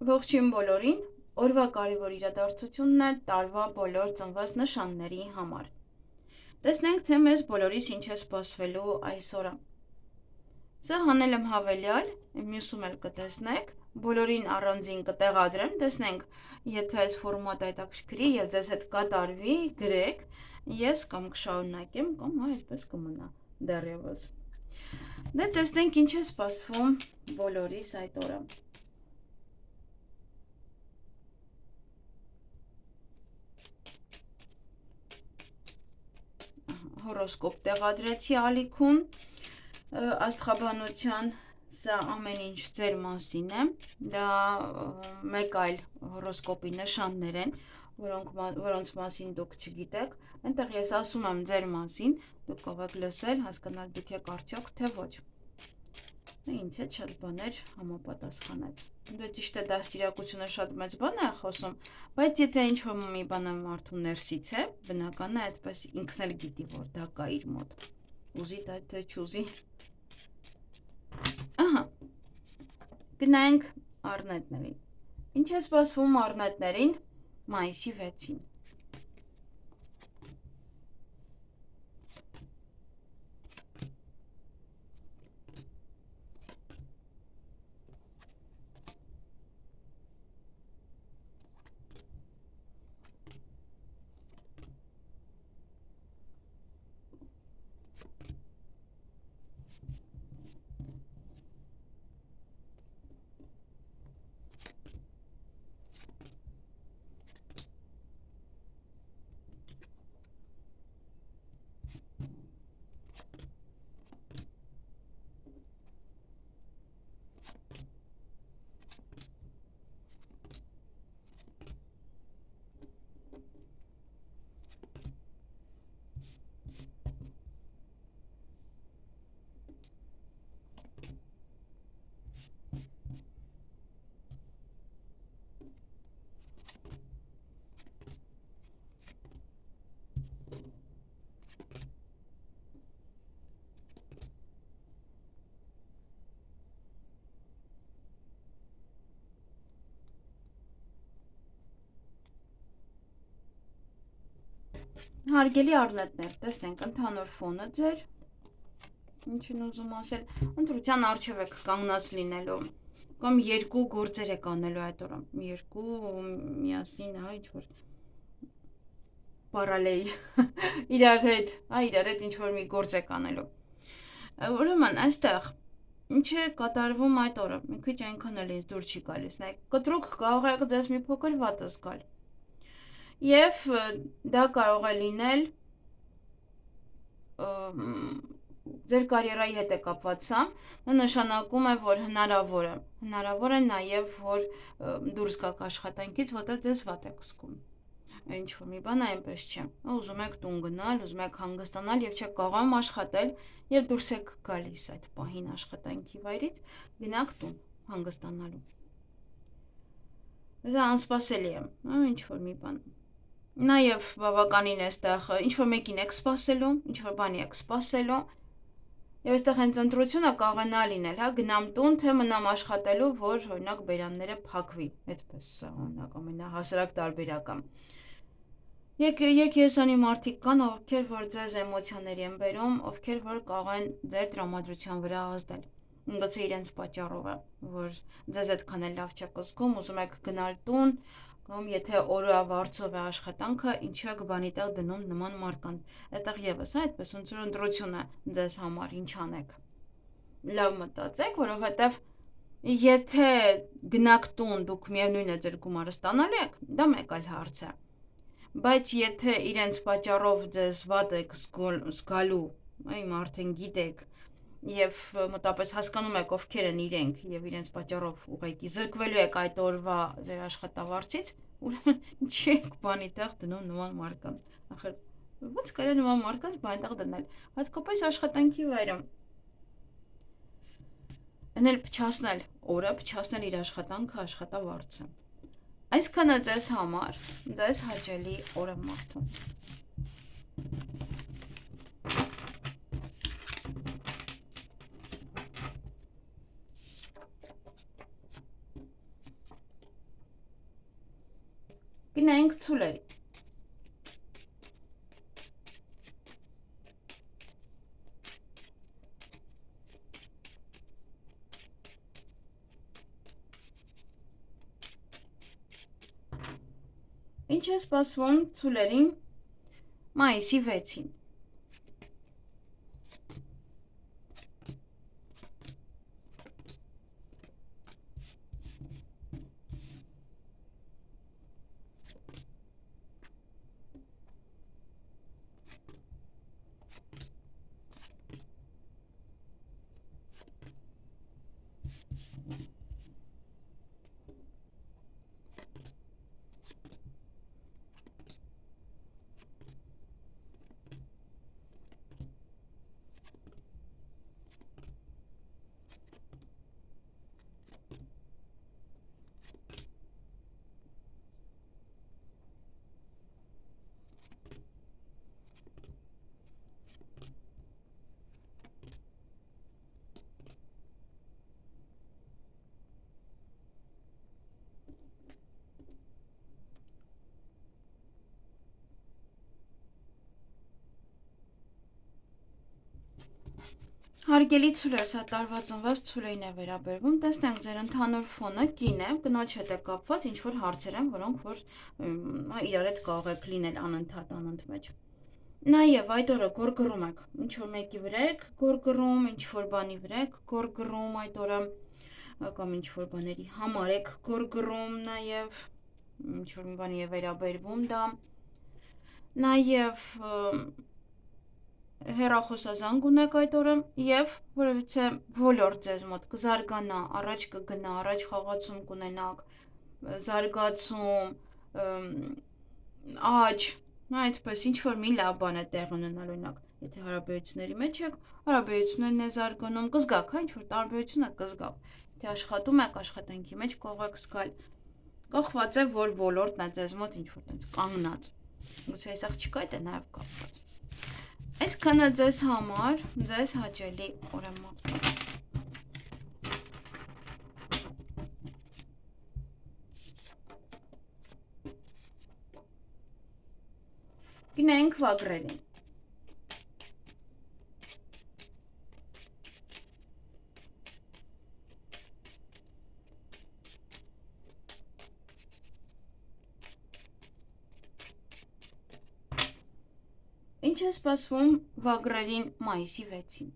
Ողջույն բոլորին, օրվա կարևոր իրադարձությունն է տարվա բոլոր ծնված նշանների համար։ Տեսնենք, թե մեզ բոլորիս ինչ է սպասվելու այսօրը։ Սա հանել եմ հավելյալ, մյուսում էլ կտեսնեք, բոլորին առանձին կտեղադրեմ, տեսնենք, եթե այս ֆորմատը հետաքրքրի եւ ձեզ հետ կատարվի, գրեք, ես կամ կշարունակեմ, կամ այդպես կմնա դեռևս։ Դե տեսնենք ինչ է սպասվում բոլորիս այդ օրը։ Հորոսկոպ տեղադրեցի ալիքում, աստղաբանության, սա ամեն ինչ ձեր մասին է, դա մեկ այլ հորոսկոպի նշաններ են, որոնց մասին դուք չգիտեք, այնտեղ ես ասում եմ ձեր մասին, դուք կարող եք լսել, հասկանալ դուք եք արդյոք, թե ոչ։ Ինձ հետ շատ բաներ համապատասխանեց։ Դե ճիշտ է, դաստիարակությունը շատ մեծ բան է խոսում, բայց եթե ինչ-որ մի բանը մարդու ներսից է, բնական է այդպես ինքն էլ գիտի, որ դա կա իր մոտ։ Ուզի դա թե չուզի։ Ահա։ Գնանք առնետներին։ Ինչ է սպասվում առնետներին մայիսի 6-ին։ Հարգելի առնետներ, տեսնենք ընդհանուր ֆոնը ձեր, ինչ են ուզում ասել, ընտրության առջև եք կանգնած լինելու, կամ երկու գործեր եք անելու այդ օրը, երկու միասին, ինչ-որ պարալեյ, իրար հետ ինչ-որ մի գործ եք անելու։ Ուրեմն, այստեղ, ինչ է կատարվում այդ օրը, մի քիչ այնքան էլ ինձ դուր չի գալիս, նայեք, կտրուկ կարող եք ձեզ մի փոքր վատ զգալ։ Եվ դա կարող է լինել ձեր կարիերայի հետ է կապված սա, դա նշանակում է, որ հնարավոր է նաև, որ դուրս գաք աշխատանքից, որտեղ ձեզ վատ եք զգում։ Ինչ-որ մի բան այնպես չէ, ուզում եք տուն գնալ, ուզում եք հանգստանալ եւ չեք կարողանում աշխատել եւ դուրս եք գալիս այդ պահին աշխատանքի վայրից, գնաք տուն հանգստանալու։ Դա անսպասելի է, ինչ-որ մի բան։ Նաև բավականին էստեղ ինչ-որ մեկին եք սպասելու, ինչ-որ բանի եք սպասելու, եւ այստեղ հենց ընտրությունը կարող է նա լինել, հա, գնամ տուն, թե մնամ աշխատելու, որ օրինակ բերանները փակվի, այդպես օրինակ ամենահասարակ տարբերակը։ Երկիեսանի մարդիկ կան, ովքեր որ ձեզ էմոցիաների են բերում, ովքեր որ կարող են ձեր տրամադրության վրա ազդել, գուցե իրենց պատճառով է, որ ձեզ այդքան էլ լավ չեք զգում, ուզում եք գնալ տուն, կամ եթե օրվա վարձով է աշխատանքը, ինչու եք բանի տեղ դնում նման մարդկանց։ Այդտեղ եւս այդպես ընտրություն է ձեզ համար, ինչ անեք։ Լավ մտածեք, որովհետեւ եթե գնաք տուն, դուք միևնույն է ձեր գումարը ստանալու եք, դա մեկ այլ հարց է։ Բայց եթե իրենց պատճառով ձեզ վատ եք զգալու, իմ արդեն գիտեք, եւ մոտապես հասկանում եք ովքեր են իրենք եւ իրենց պատճառով ուղղակի զրկվելու եք այդ օրվա ձեր աշխատավարձից, ուրեմն ինչի եք բանի տեղ դնում նման մարդկանց։ Ախր ո՞նց կարա նման մարդկանց բանի տեղ դնել։ Հատկապես աշխատանքի վայրում։ Էնել փչացնել օրը, փչացնել իր աշխատանքը, աշխատավարձը։ Այսքանը ձեզ համար, ձեզ հաճելի օրը մարդու։ Գնայինք ցուլերի։ Ինչ է սպասվում ցուլերին մայիսի 6-ին։ Հարգելի ցուլեր, սա տարվա ծնված ցուլերին է վերաբերվում, տեսնենք ձեր ընդհանուր ֆոնը կին է, կնոջ հետ է կապված ինչ-որ հարցեր են, որոնք որ իրար հետ կարող եք լինել անընդհատ անընդմեջ։ Նաև այդ օրը գորգռում եք, ինչ-որ մեկի վրա եք գորգռում, ինչ-որ բանի վրա եք գորգռում այդ օրը, կամ ինչ-որ բաների համար եք գորգռում, նաև ինչ-որ մի բանի է վերաբերվում դա, նաև հեռախոսազանգ ունեք այդ օրը եւ որովհետեւ ոլորտ ձեզ մոտ կզարգանա, առաջ կգնա, առաջ խաղացում կունենաք, զարգացում, աճ, այդպես ինչ որ մի լավ բան է տեղ ունենալ, օրինակ, եթե հարաբերությունների մեջ եք, հարաբերություններն է զարգանում, կզգաք, հա, ինչ որ տարբերություն է կզգաք։ Եթե աշխատում եք, աշխատանքի մեջ կարող եք զգալ, կախված է որ ոլորտն է ձեզ մոտ ինչ որ տենց կանգնած։ Գուցե այս աղջիկը այդ է նաեւ կապված։ Այսքանը ձեզ համար, ձեզ հաճելի օրեմոտ։ Գնայինք վագրերին։ Ինչ է սպասվում վագրերին մայիսի 6-ին։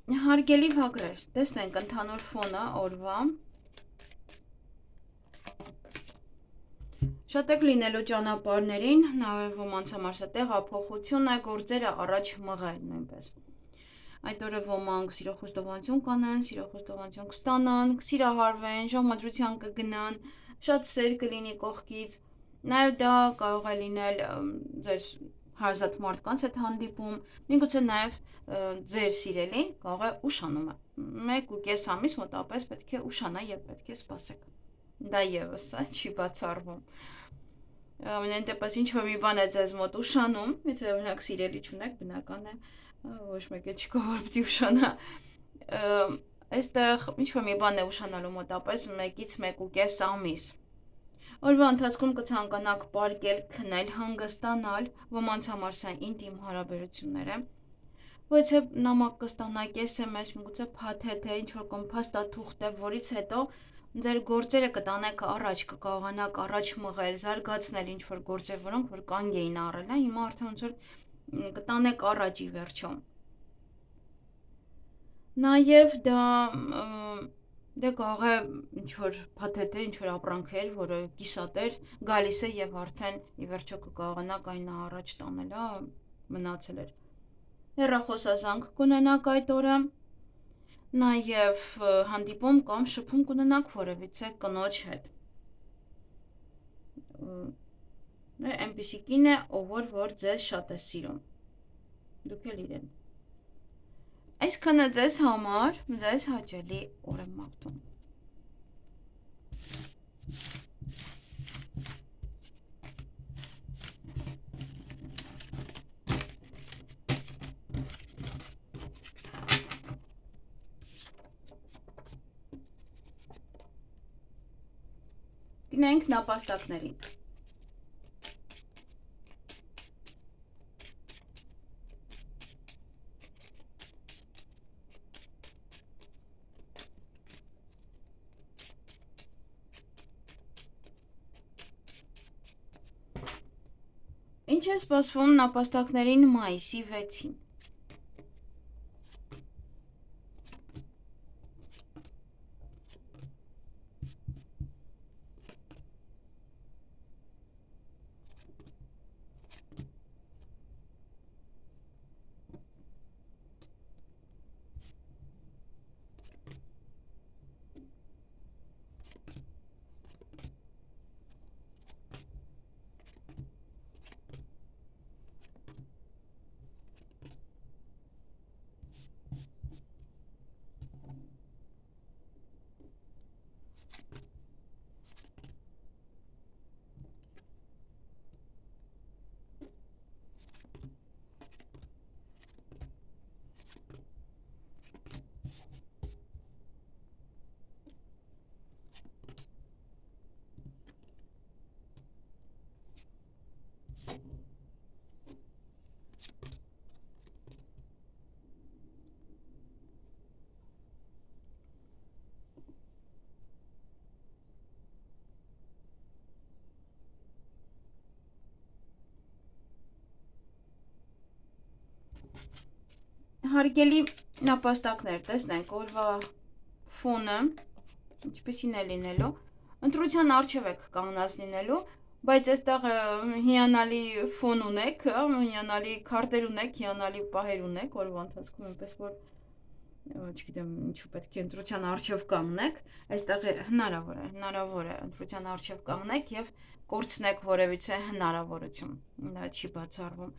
Հարգելի վագրեր, տեսնենք ընդհանուր ֆոնը օրվա։ Շատ եք լինելու ճանապարհներին, նաև ոմանց համար սա տեղափոխություն է, գործերը առաջ մղել նույնպես։ Այդ օրը ոմանք սիրո խոստովանություն կանեն, սիրո խոստովանություն կստանան, կսիրահարվեն, ժամադրության կգնան, շատ սեր կլինի կողքից։ Նաև դա կարող է լինել ձեր հարազատ մարդկանց հետ հանդիպում, միգուցե նաև ձեր սիրելին կարող է ուշանում է։ 1.5 ամիս մոտավորապես պետք է ուշանա եւ պետք է սպասեք։ Դա եւս չի բացառվում։ Ամենայն դեպս ինչ որ մի բան է ձեզ մոտ ուշանում, եթե օրինակ սիրելի չունեք, բնական է ոչ մեկը չկա որ պիտի ուշանա։ Այստեղ ինչ-որ մի բան է ուշանալու մոտապես 1-1.5 ամիս։ Օրվա ընթացքում կցանկանաք պարկել, քնել, հանգստանալ, ոմանց համար սա ինտիմ հարաբերություններ է, ոչե նամակ կստանաք, SMS, միգուցե փաթեթ է, ինչ-որ կմփաստաթուղթ է, որից հետո ձեր գործերը կտանեք առաջ, կկարողանաք առաջ մղել, զարգացնել ինչ-որ գործեր, որոնք որ կանգ էին առել, հիմա արդեն ոնց որ կտանեք առաջ ի վերջո։ Նաև դա կարող է ինչ-որ փաթեթ է, ինչ-որ ապրանքեր, որը կիսատեր գալիս է եւ արդեն ի վերջո կկարողանաք այն առաջ տանել, մնացել էր։ Հեռախոսազանգ կունենաք այդ օրը, նաև հանդիպում կամ շփում կունենաք որևիցե կնոջ հետ։ Այնպիսի կին է, ով որ ձեզ շատ է սիրում, դուք էլ իրեն։ Այսքանը ձեզ համար, ձեզ հաճելի օր եմ մաղթում։ Գնանք նապաստակներին։ Ինչ է սպասվում նապաստակներին մայիսի 6-ին։ Հարգելի նապաստակներ, տեսնենք օրվա ֆոնը, ինչպեսին է լինելու, ընտրության առջև եք կանգնած լինելու, բայց այստեղ հիանալի ֆոն ունեք, հիանալի քարտեր ունեք, հիանալի պահեր ունեք, օրվա ընթացքում այնպես որ չգիտեմ ինչու պետք է ընտրության առջև կանգնեք, այստեղ հնարավոր է ընտրության առջև կանգնեք եւ կորցնեք որևիցե հնարավորություն, դա չի բացառվում։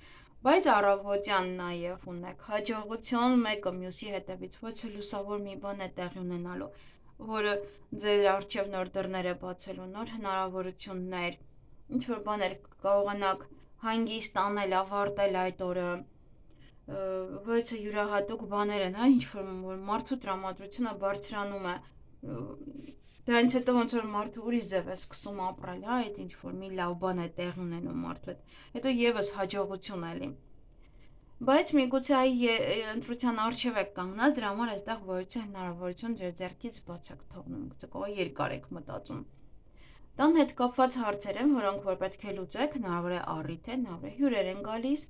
Բայց առավոտյան նաև ունեք հաջողություն մեկը մյուսի հետևից, ոչ է լուսավոր մի բան է տեղի ունենալու, որը ձեր առջև նոր դռներ է բացելու, նոր հնարավորություններ, ինչ-որ բաներ կարողանաք հանգիստ անել, ավարտել այդ օրը, ոչ է յուրահատուկ բաներ են, ինչ-որ մարդու տրամադրությունը բարձրանում է, դրանից հետո ոնց որ մարդը ուրիշ ձև է սկսում ապրել, այդ ինչ-որ մի լավ բան է տեղի ունենում մարդու հետ, հետո եւս հաջողություն էլի։ Բայց միգուցե ընտրության առջև եք կանգնած, դրա համար այստեղ որևէ հնարավորություն ձեր ձեռքից բաց եք թողնում, գուցե երկար եք մտածում։ Տան հետ կապված հարցեր են, որոնք որ պետք է լուծեք, հնարավոր է առիթ է, հնարավոր է հյուրեր են գալիս,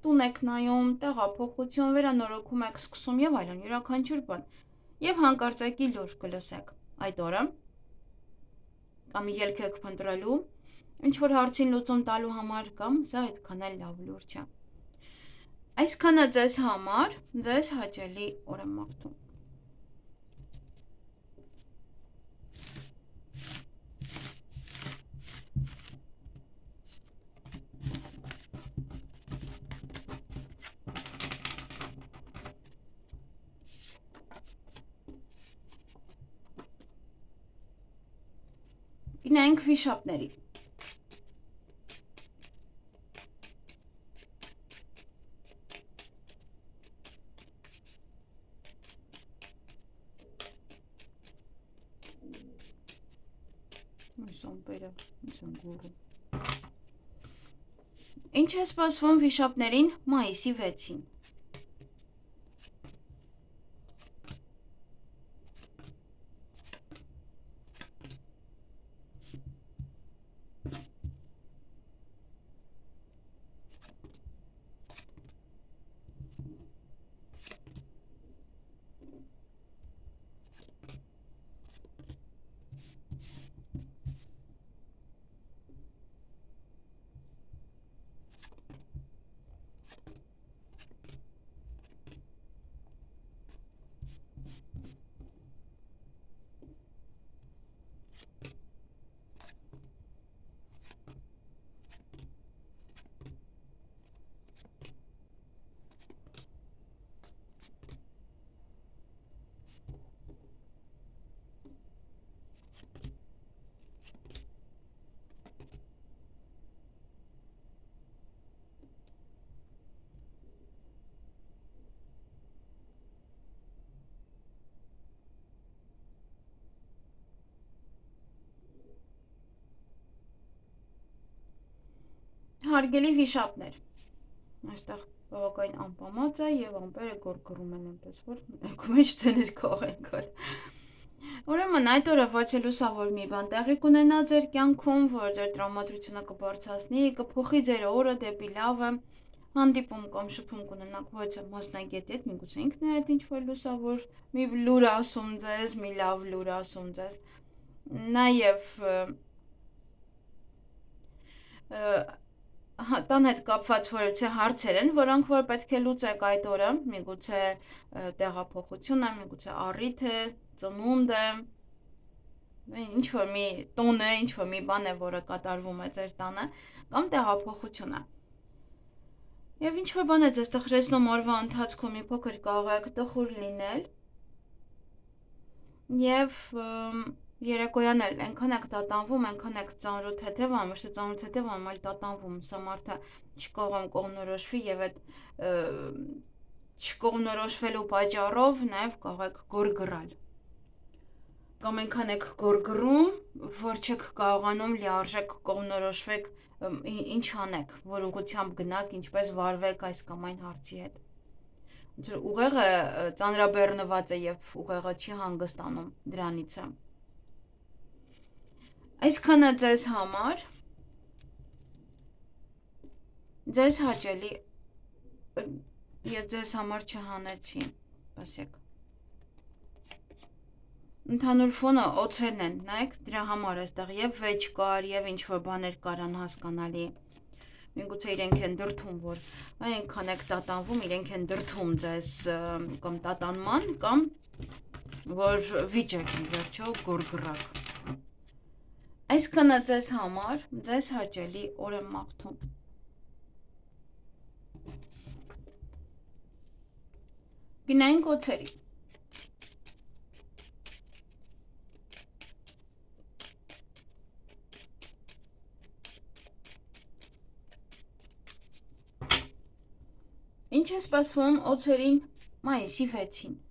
տուն եք նայում, տեղափոխություն, վերանորոգում եք սկսում եւ այլն, յուրաքանչյուր բան։ Եվ հանկարծակի լուր կլսեք այդ օրը կամ ելք եք փնտրելու, ինչ որ հարցին լուծում տալու համար կամ սա այդքան էլ լավ լուր չէ։ Այսքանը ձեզ համար, ձեզ հաճելի օր եմ մաղթում։ Գնանք վիշապների։ Սոմպերը զանգուրը։ Ինչ է սպասվում վիշապներին մայիսի 6-ին։ Հարգելի վիշապներ, այստեղ բավականին անպամած է և ամպերը գորգռում են այնպես, որ եկում մեջ ձեներ կողեն կար։ Ուրեմն այդ օրը ոչ է լուսավոր մի բան տեղի կունենա ձեր կյանքում, որ ձեր տրամադրությունը կբարձրացնի, կփոխի ձեր օրը դեպի լավը, հանդիպում կամ շփում կունենաք ոչ է մասնագետի հետ, միգուցե ինքն է այդ ինչ-որ լուսավոր մի լուր ասում ձեզ, մի լավ լուր ասում ձեզ։ Նաև տան հետ կապված որևէ հարցեր են, որոնք որ պետք է լուծեք այդ օրը, միգուցե տեղափոխություն է, միգուցե առիթ է, ծնունդ է, ինչ-որ մի տոն է, ինչ-որ մի բան է, որը կատարվում է ձեր տանը, կամ տեղափոխություն է։ Եվ ինչ-որ բան է ձեզ տխրեցնում օրվա ընթացքում մի փոքր կարող եք տխուր լինել, և երեկոյան էլ այնքան եք տատանվում, այնքան եք ծանրութեթև, ոչ թե ծանրութեթև, այլ տատանվում, սա մարդը չկողմ կողմնորոշվի և այդ չկողմնորոշվելու պատճառով նաև կարող եք գորգռալ։ Կամ այնքան եք գորգռում, որ չեք կարողանում լիարժեք կողմնորոշվեք ինչ անեք, որ ուղղությամբ գնաք, ինչպես վարվեք այս կամ այն հարցի հետ։ Ուղեղը ծանրաբեռնված է և ուղեղը չի հանգստանում դրանից է։ Այսքանը ձեզ համար, ձեզ հաճելի, ես ձեզ համար չհանեցի, պասեք։ Ընդհանուր ֆոնը օձերն են, նայեք, դրա համար էստեղ և վեճ կար, և ինչ-որ բաներ կար անհասկանալի։ Միգուցե իրենք են դրդում, որ այնքան եք տատանվում, իրենք են դրդում ձեզ կամ տատանման, կամ որ վիճեք ի վերջո գորգռակ։ Այսքանը ձեզ համար, ձեզ հաճելի օր եմ մաղթում։ Գնայինք օձերի։ Ինչ է սպասվում օձերին մայիսի 6-ին։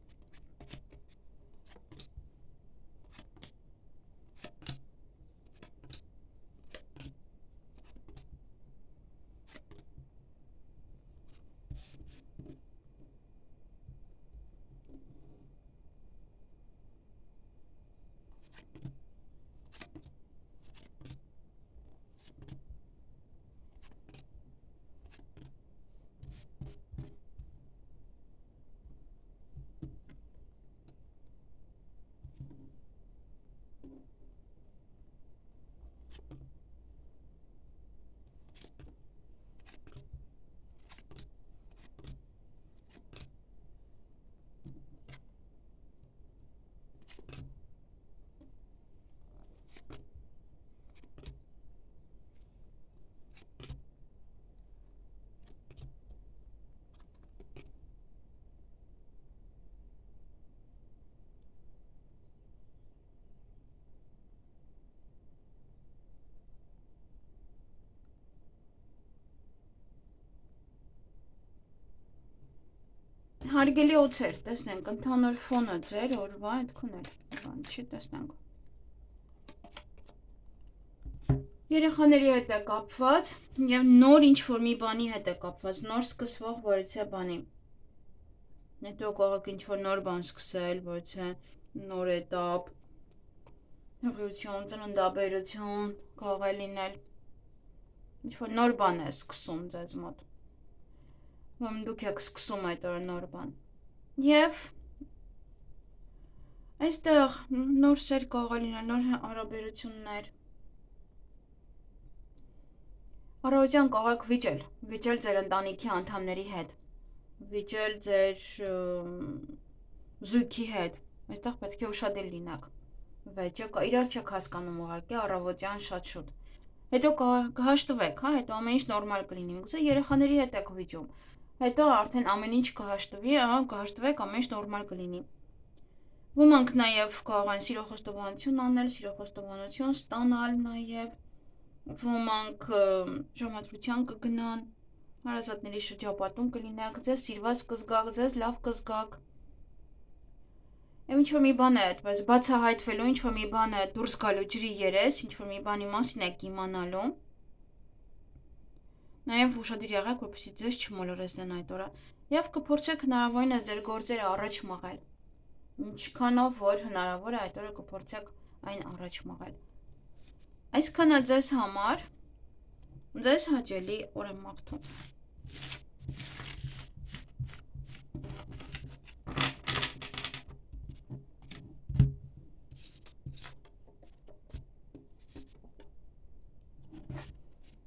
Հարգելի օձեր, տեսնենք, ընդհանուր ֆոնը ձեր օրվա, այդքան էլ, բան չի, տեսնենք։ Երեխաների հետ է կապված եւ նոր ինչ-որ մի բանի հետ է կապված, նոր սկսվող որից է բանի։ Հետո կարող ինչ-որ նոր բան սկսել, որից է նոր էտապ, հղիություն, ծննդաբերություն, կարող է լինել ինչ-որ նոր բան է սկսում ձեզ մոտ։ Դուք եք սկսում այդ օրը նոր բան։ Եվ այստեղ նոր սեր կարող է լինել, նոր հարաբերություններ։ Առավոտյան կարող եք վիճել ձեր ընտանիքի անդամների հետ, վիճել ձեր զույգի հետ, այստեղ պետք է ուշադիր լինեք, վեճը իրար չեք հասկանում ուղղակի առավոտյան շատ շուտ, հետո կհաշտվեք, հետո ամեն ինչ նորմալ կլինի, գուցե երեխաների հետ եք վիճում, հետո արդեն ամեն ինչ կհաշտվի, կհաշտվեք, ամեն ինչ նորմալ կլինի։ Ոմանք նաև կարող են սիրո խոստովանություն անել, սիրո խոստովանություն ստանալ նաև, ոմանք ժամադրության կգնան, հարազատների շրջապատում կլինեք, ձեզ սիրված կզգաք, ձեզ լավ կզգաք։ Եվ ինչ-որ մի բան է այդպես բացահայտվելու, ինչ-որ մի բան է դուրս գալու ջրի երես, ինչ-որ մի բանի մասին եք իմանալու։ Նաև ուշադիր եղեք, որպեսզի ձեզ չմոլորեցնեն այդ օրը։ Եվ կփորձեք հնարավորինս ձեր գործերը առաջ մղել։ Ինչքանով որ հնարավոր է այդ օրը կփորձեք այն առաջ մղել։ Այսքանը ձեզ համար, ձեզ հաճելի օր եմ մաղթում։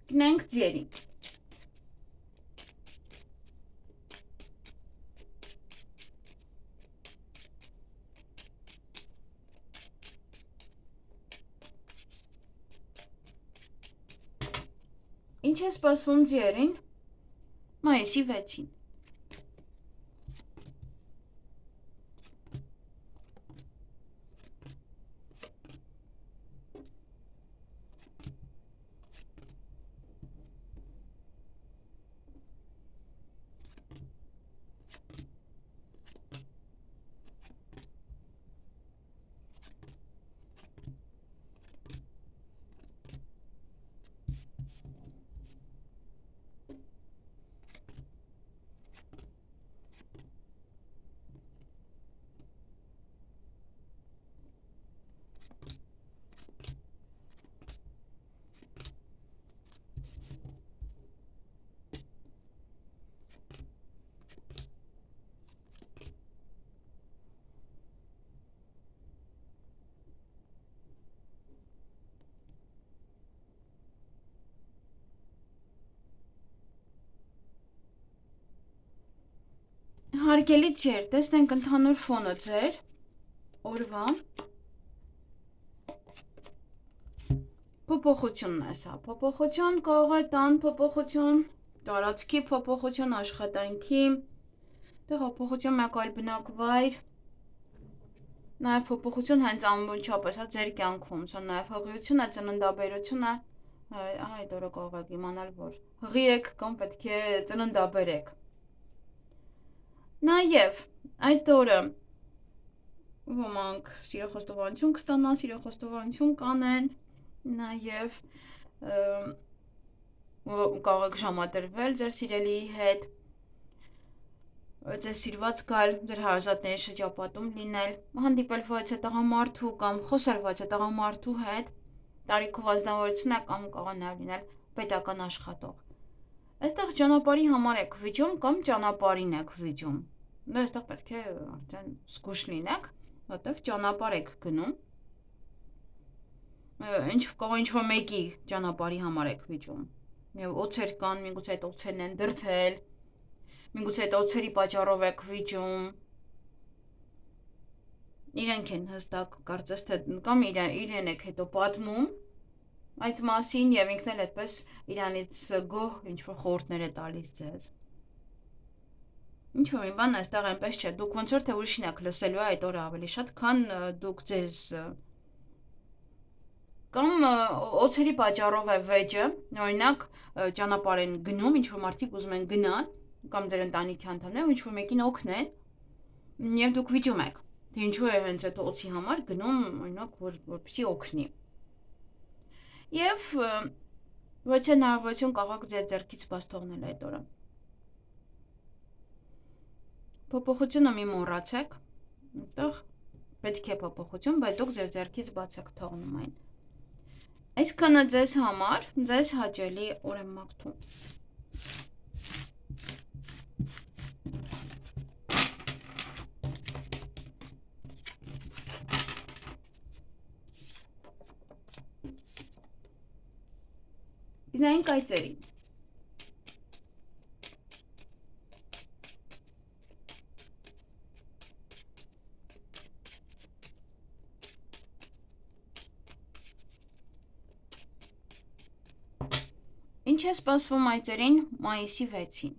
Գնանք ձերի։ Ինչ է սպասվում ձերին մայիսի 6-ին։ Հարգելի ջեր, տեսնենք ընդհանուր ֆոնը ձեր օրվա փոփոխությունն է սա, փոփոխություն կարող է տան փոփոխություն, տարածքի փոփոխություն, աշխատանքի, տեղափոխություն մեկ այլ բնակվայր, նաև փոփոխություն հենց ամբողջապես ձեր կյանքում, սա նաև հղիություն է, ծննդաբերություն է, այդ օրը կարող եք իմանալ, որ հղի եք կամ պետք է ծննդաբերեք։ Նաև այդ օրը ոմանք սիրո խոստովանություն կստանան, սիրո խոստովանություն կանեն, նաև կարող եք ժամադրվել ձեր սիրելիի հետ, ձեզ սիրված գալ, ձեր հարազատների շրջապատում լինել, հանդիպել ոչ է տղամարդու կամ խոսել ոչ է տղամարդու հետ, տարիքով ազնվորություն է կամ կարող է նաև լինել պետական աշխատող։ Այստեղ ճանապարհի համար եք վիճում կամ ճանապարհին եք վիճում։ Դա այստեղ պետք է արդեն զգուշ լինեք, որտեղ ճանապարհ եք գնում։ Ինչ-որ մեկի ճանապարհի համար եք վիճում։ Եվ օձեր կան, միգուցե այդ օձերն են դրդել, միգուցե այդ օձերի պատճառով եք վիճում։ Իրենք են հստակ կարծես թե կամ իրեն եք հետո պատմում այդ մասին եւ ինքն էլ այդպես իրանից գոհ ինչ-որ խորհուրդներ է տալիս ձեզ։ Ինչ-որ մի բան այստեղ այնպես չէ, դուք ոնց որ թե ուրիշն եք լսելու այդ օրը ավելի շատ, քան դուք ձեզ կամ օձերի պատճառով է վեճը, օրինակ ճանապարհ են գնում, ինչ-որ մարդիկ ուզում են գնան, կամ ձեր ընտանիքի անդամներ, ինչ-որ մեկին օգնեն, եւ դուք վիճում եք, թե ինչու է հենց այդ օձի համար գնում, օրինակ, որպեսզի օգնի։ Եվ ոչ հնարավորություն կարող ձեր ձեռքից բաց թողնել այդ օրը։ Փոփոխությունը մի մոռացեք, այդտեղ պետք է փոփոխություն, բայց դուք ձեր ձեռքից բաց եք թողնում այն։ Այսքանը ձեզ համար, ձեզ հաճելի օր եմ մաղթում։ Գնայինք այծերին։ Ինչ է սպասվում այծերին մայիսի 6-ին։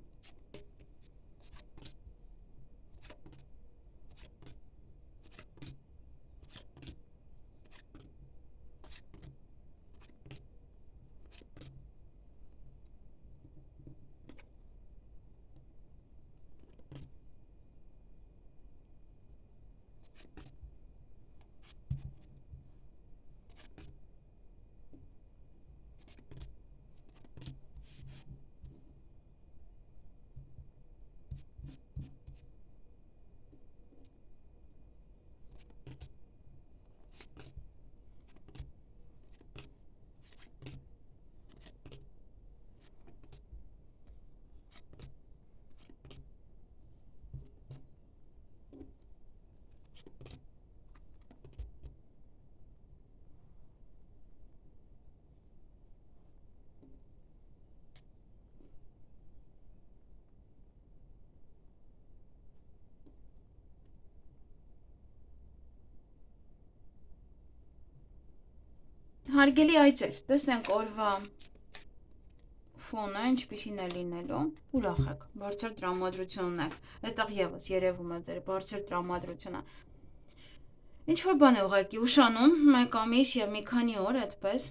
Հարգելի այծեր, տեսնենք օրվա ֆոնը ինչպիսին է լինելու, ուրախ եք, բարձր տրամադրություն ունեք, այստեղ եւս երևում է ձեր բարձր տրամադրությունը։ Ինչ-որ բան է ուղղակի ուշանում, 1 ամիս եւ մի քանի օր այդպես,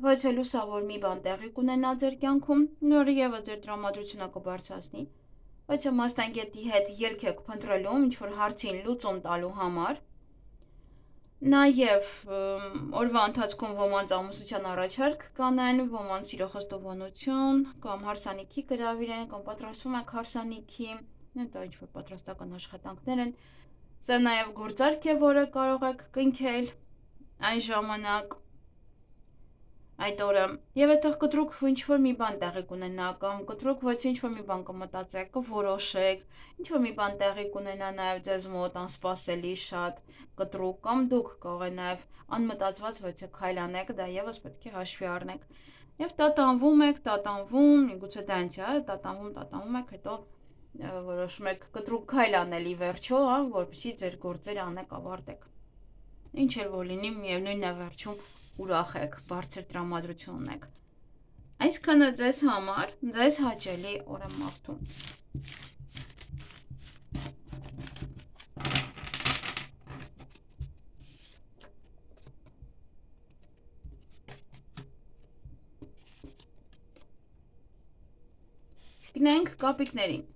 բայց է լուսավոր մի բան տեղի կունենա ձեր կյանքում, նորը եւս ձեր տրամադրությունը կբարձրացնի, բայց մասնագետի հետ ելք եք փնտրելու ինչ-որ հարցին լուծում տալու համար։ Նաև օրվա ընթացքում ոմանց ամուսնության առաջարկ կանեն, ոմանց սիրո խոստովանություն, կամ հարսանիքի գրավիրեն, կամ պատրաստվում եք հարսանիքի, դա ինչ-որ պատրաստական աշխատանքներ են։ Սա նաև գործարք է, որը կարող եք կնքել այն ժամանակ այդ օրը։ Եվ այդտեղ կտրուկ ինչ-որ մի բան տեղի կունենա, կամ կտրուկ ոչ ինչ-որ մի բան կմտածեք, կորոշեք, ինչ-որ մի բան տեղի կունենա նաև ձեզ մոտ անսպասելի շատ կտրուկ, կամ դուք կարող եք նաև անմտածված ոչ քայլ անեք, դա եւս պետք է հաշվի առնեք։ Եվ տատանվում եք, միգուցե դա ինձ է, տատանվում եք, հետո որոշում եք կտրուկ քայլ անել ի վերջո, որպեսզի ձեր գործերը անեք, ավարտեք։ Ինչ էլ որ լինի, միևնույնն է վերջում ուրախ եք, բարձր տրամադրություն ունեք։ Այսքանը ձեզ համար, ձեզ հաճելի օր եմ մաղթում։ Գնանք կապիկներին։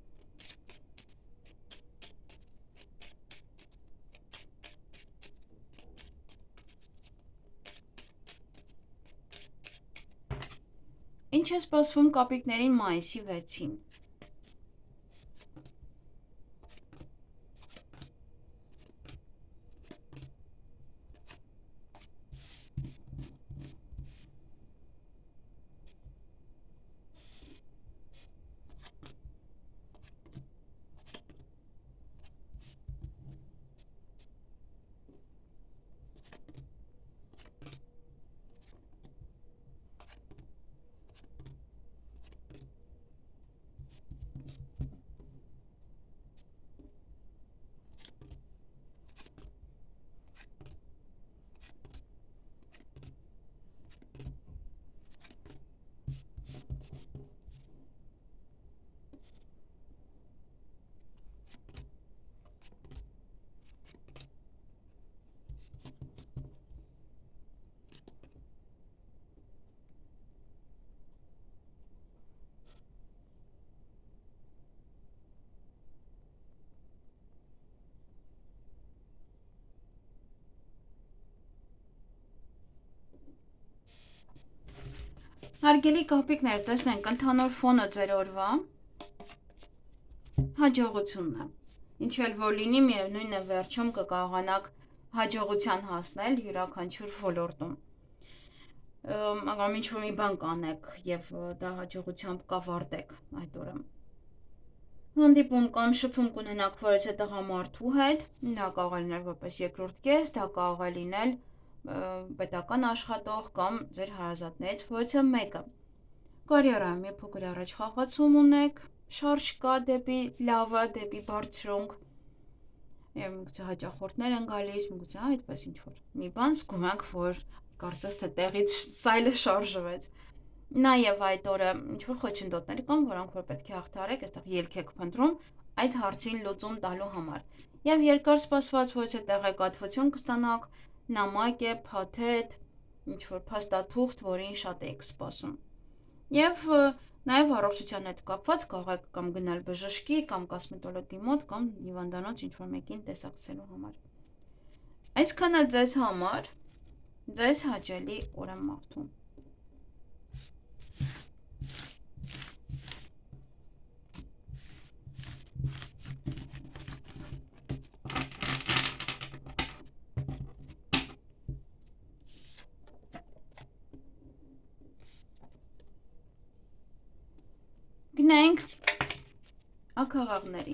Ինչ է սպասվում կապիկներին մայիսի 6-ին։ Հարգելի կապիկներ, տեսնենք ընդհանուր ֆոնը ձեր օրվա հաջողությունն է։ Ինչ էլ որ լինի, միևնույն է վերջում կկարողանաք հաջողության հասնել յուրաքանչյուր ոլորտում։ Անգամ ինչ-որ մի բան կանեք եւ դա հաջողությամբ կավարտեք այդ օրը։ Հանդիպում կամ շփում կունենաք որևէ տղամարդու հետ, դա կարող է լինել որպես երկրորդ կես, դա կարող է լինել պետական աշխատող կամ ձեր հարազատներից որևէ մեկը։ Կարիերայում մի փոքր առաջ խաղացում ունեք, շարժ կա դեպի լավը, դեպի բարձրունք, եւ միգուցե հաճախորդներ են գալիս, միգուցե այդպես ինչ-որ մի բան զգում եք, որ կարծես թե տեղից սայլը շարժվեց։ Նաև այդ օրը ինչ-որ խոչընդոտներ կան, որոնք որ պետք է հաղթարեք, այստեղ ելք եք փնտրում այդ հարցին լուծում տալու համար։ Եվ երկար սպասված որևէ տեղեկատվություն կստանաք, նամակ է, փաթեթ, ինչ-որ փաստաթուղթ, որին շատ եք սպասում։ Եվ նաև առողջության հետ կապված կարող եք կամ գնալ բժշկի, կամ կոսմետոլոգի մոտ, կամ հիվանդանոց ինչ-որ մեկին տեսակցելու համար։ Այսքանը ձեզ համար, ձեզ հաճելի օր եմ մաղթում։ Գնանք աքաղաղների։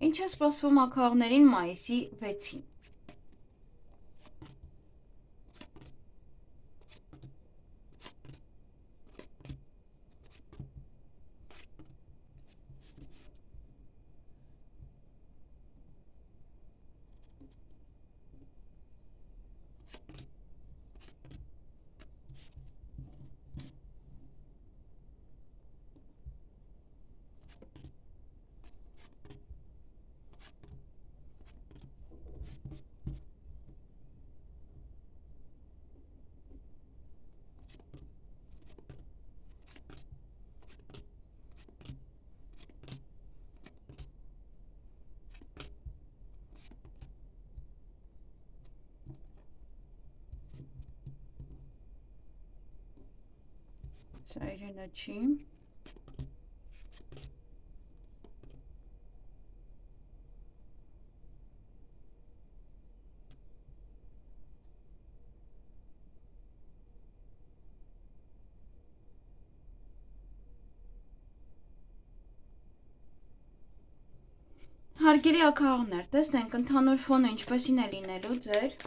Ինչ է սպասվում աքաղաղներին մայիսի 6-ին։ Սա իրենը չի։ Հարգելի աքաղաղներ, տեսնենք ընդհանուր ֆոնը ինչպեսին է լինելու ձեր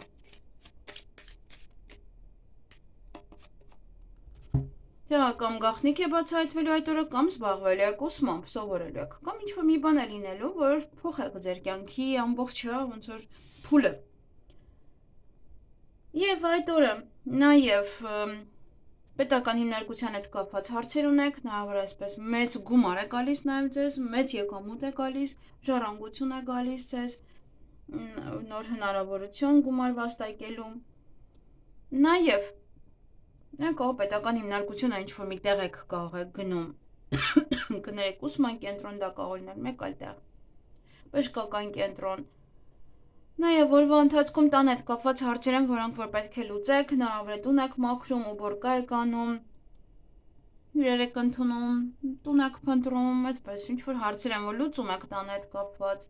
կամ գաղտնիք է բացահայտվելու այդ օրը, կամ զբաղվելու եք ուսմամբ, սովորելու եք, կամ ինչ-որ մի բան է լինելու, որ փոխեք ձեր կյանքի ամբողջ ոնց որ փուլը։ Եվ այդ օրը նաև պետական հիմնարկության հետ կապված հարցեր ունեք, հնարավոր է այսպես մեծ գումար է գալիս նաև ձեզ, մեծ եկամուտ է գալիս, ժառանգություն է գալիս ձեզ, նոր հնարավորություն գումար վաստակելու։ Նաև կարող պետական հիմնարկությունը ինչ-որ մի տեղ եք կարող եք գնում, կներեք ուսման կենտրոն, դա կարող լինել մեկ այլ տեղ, բժշկական կենտրոն։ Նաև օրվա ընթացքում տան հետ կապված հարցեր են, որոնք որ պետք է լուծեք, հնարավոր է տուն եք մաքրում, ուբորկա եք անում, հյուրեր եք ընդունում, տուն եք փնտրում, այդպես ինչ-որ հարցեր են, որ լուծում եք տան հետ կապված։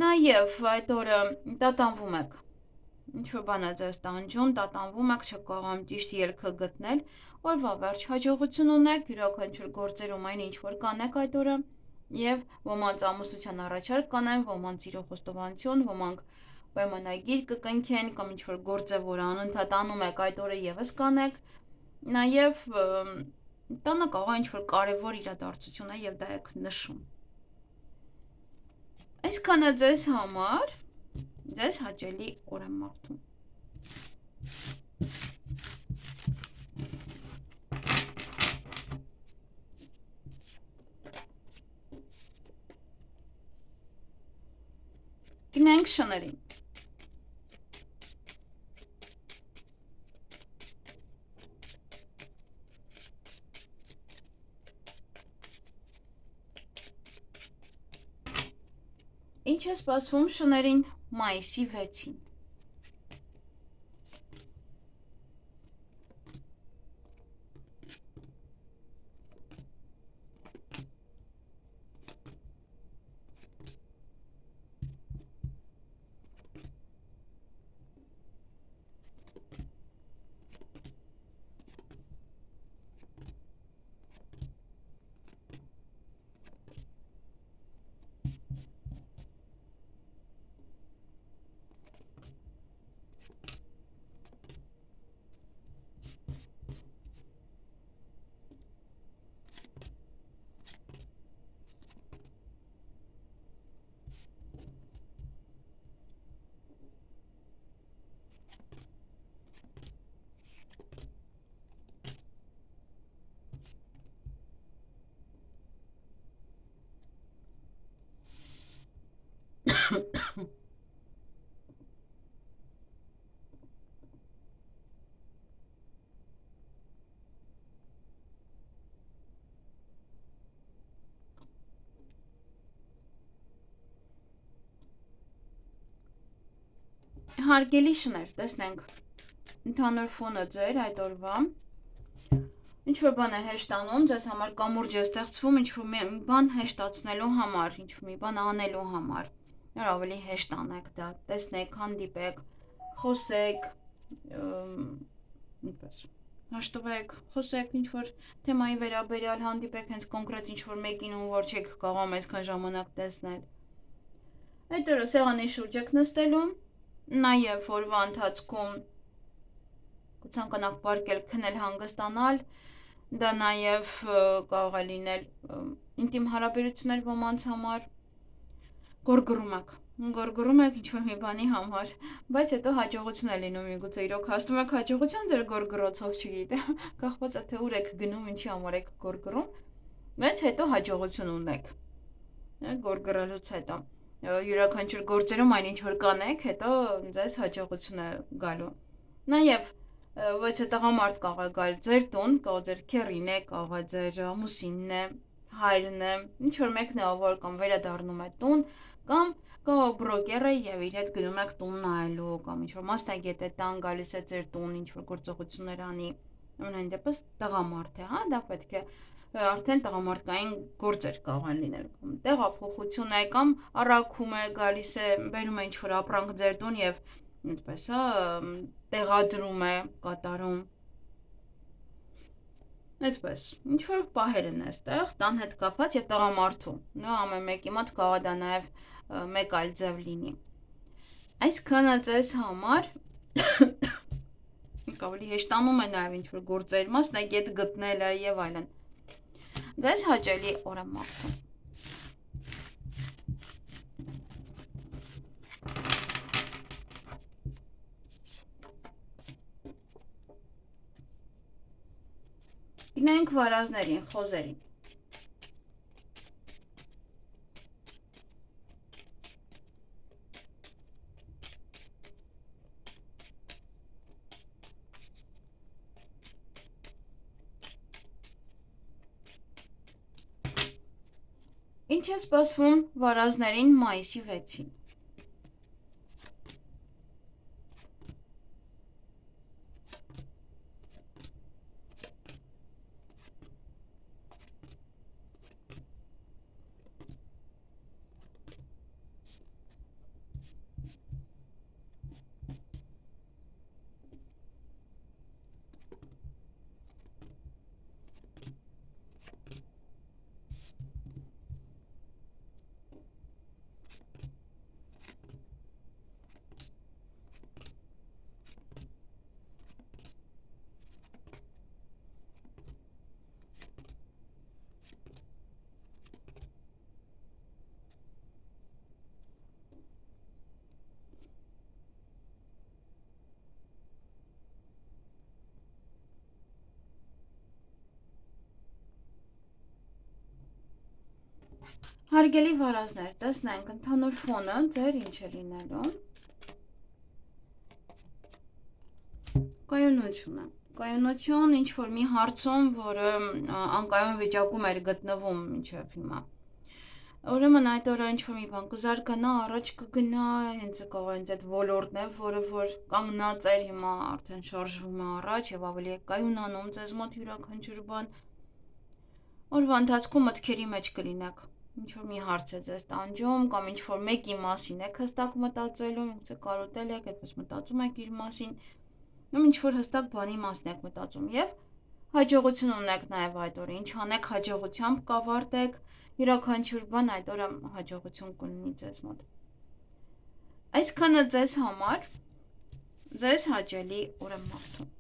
Նաև այդ օրը տատանվում եք, ինչ-որ բան է ձեզ տանջում, տատանվում եք, չեք կարողանում ճիշտ ելքը գտնել, օրվա վերջ հաջողություն ունեք, յուրաքանչյուր գործերում այն ինչ-որ կանեք այդ օրը, եւ ոմանց ամուսնության առաջարկ կանեն, ոմանց սիրո խոստովանություն, ոմանք պայմանագիր կկնքեն կամ ինչ-որ գործ է, որ անընդհատ անում եք այդ օրը եւս կանեք, նաեւ տանը կարող է ինչ-որ կարևոր իրադարձություն է եւ դա եք նշում։ Այսքանը ձեզ համար, ձեզ հաճելի օր եմ մաղթում։ Գնանք շներին։ Ինչ է սպասվում շներին մայիսի 6-ին։ Հարգելի շներ, տեսնենք ընդհանուր ֆոնը ձեր այդ օրվա ինչ-որ բան է հեշտանում, ձեզ համար կամուրջ է ստեղծվում ինչ-որ մի բան հեշտացնելու համար, ինչ-որ մի բան անելու համար, որ ավելի հեշտ անեք դա, տեսնեք, հանդիպեք, խոսեք, ինչպես հաշտվեք, խոսեք ինչ-որ թեմայի վերաբերյալ, հանդիպեք հենց կոնկրետ ինչ-որ մեկին, ում որ չեք կարող այսքան ժամանակ տեսնել։ Այդ օրը սեղանի շուրջ եք նստելու, նաև օրվա ընթացքում կցանկանաք պարկել, քնել, հանգստանալ, դա նաև կարող է լինել ինտիմ հարաբերություններ ոմանց համար, գորգռում եք ինչ-որ մի բանի համար, բայց հետո հաջողություն է լինում, միգուցե իրոք հասնում եք հաջողության ձեր գորգռոցով, չգիտեմ, կախված է թե ուր եք գնում, ինչի համար եք գորգռում, բայց հետո հաջողություն ունեք, գորգռելուց հետո։ Յուրաքանչյուր գործերում այնինչ որ կանեք, հետո ձեզ հաջողություն է գալու։ Նաև ոչ է տղամարդ կարող է գալ ձեր տուն, կարող ձեր քեռին է, կարող է ձեր ամուսինն է, հայրն է, ինչ որ մեկն է, ով որ կամ վերադառնում է տուն, կամ կարող բրոկեր է եւ իր հետ գնում եք տուն նայելու, կամ ինչ որ մասնագետ է տան գալիս է ձեր տուն, ինչ որ գործողություններ անի։ Ամենայն դեպս տղամարդ է, հա, դա պետք է արդեն տղամարդկային գործեր կարող են լինել, տեղափոխություն է կամ առաքում է, գալիս է, բերում է ինչ-որ ապրանք ձեր տուն եւ այդպես, հա, տեղադրում է, կատարում։ Այդպես, ինչ-որ պահեր են այստեղ, տան հետ կապված եւ տղամարդու, նո ամեն մեկի մոտ կարող է դա նաեւ մեկ այլ ձև լինի։ Այսքանը ձեզ համար ավելի հեշտանում է նաեւ ինչ-որ գործեր, մասնագետ գտնելը եւ այլն։ Ձեզ հաճելի օր եմ մաղթում։ Գնանք վարազներին, խոզերին։ Ինչ է սպասվում վարազներին մայիսի 6-ին։ Հարգելի վարազներ, տեսնենք ընդհանուր ֆոնը ձեր ինչ է լինելու։ Կայունություն է։ Կայունություն ինչ-որ մի հարցում, որը անկայուն վիճակում էր գտնվում մինչև հիմա։ Ուրեմն այդ օրը ինչ-որ մի բան կզարգանա, առաջ կգնա, հենց կարող այդ ոլորտն է, որը որ կանգնած էր հիմա արդեն շարժվում է առաջ եւ ավելի է կայունանում ձեզ մոտ յուրաքանչյուր բան։ Օրվա ընթացքում մտքերի մեջ կլինեք։ Ինչ-որ մի հարց է ձեզ տանջում կամ ինչ-որ մեկի մասին եք հստակ մտածելու, ինձ կարոտել եք, այդպես մտածում եք իր մասին, կամ ինչ-որ հստակ բանի մասին եք մտածում եւ հաջողություն ունեք նաեւ այդ օրը։ Ինչ անեք հաջողությամբ կավարտեք, յուրաքանչյուր բան այդ օրը հաջողություն կունենի ձեզ մոտ։ Այսքանը ձեզ համար ձեզ հաճելի օր եմ մաղթում։